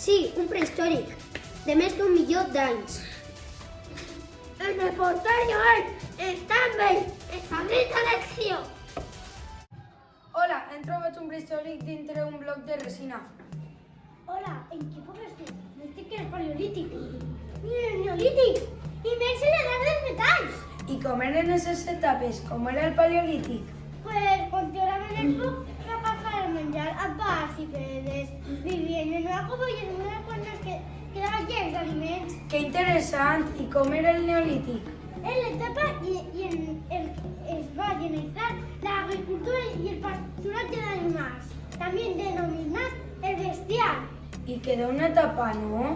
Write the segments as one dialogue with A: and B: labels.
A: Sí, un prehistòric, de més d'un milió d'anys.
B: El reportero està amb ell, establint l'acció.
C: Hola, hem trobat un prehistòric dintre un bloc de resina.
B: Hola, ¿en qué época estás? Dice que es paleolític. Mira, el neolític. I més en l'edat dels metalls.
C: I com eren aquestes etapes? Com era el paleolític?
B: Pues continuaven el foc no agafar el menjar a bars i pedes. Vivien en una cova i en unes quantes que quedaven llens d'aliments.
C: Que interessant! I com era el neolític?
B: En l'etapa es va generar l'agricultura i el pasturatge d'animals, també denominat el bestiar.
C: I queda una etapa, no?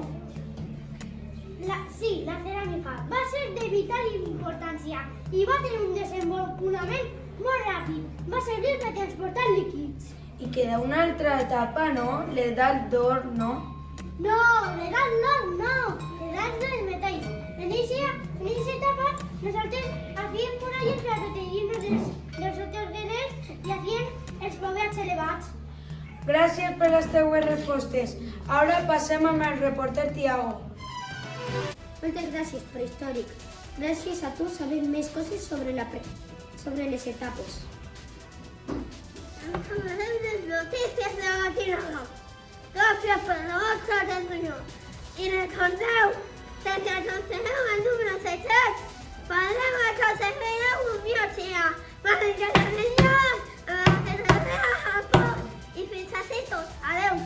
B: Sí, la ceràmica va ser de vital importància i va tenir un desenvolupament molt ràpid. Va servir per transportar líquids.
C: I queda una altra etapa, no? L'edat d'or, no?
B: No, l'edat no, l'edat dels metalls. En aquesta etapa nosaltres hacíem muralles per a protegir-nos dels altres guerrers i hacíem els poblats elevats.
C: Gràcies per les teues respostes. Ara passem amb el reporter Tiago.
A: Moltes gràcies, prehistòric. Gràcies a tu sabem més coses sobre les etapes.
B: Noticias de Maquinaga. Gracias por la vuestra atención. Y recordeu que si aconsejeu el número 63, podrem aconseguir un biotxia. Perquè que senyors, a la que se vea a poc. I fins així tot. Adeu.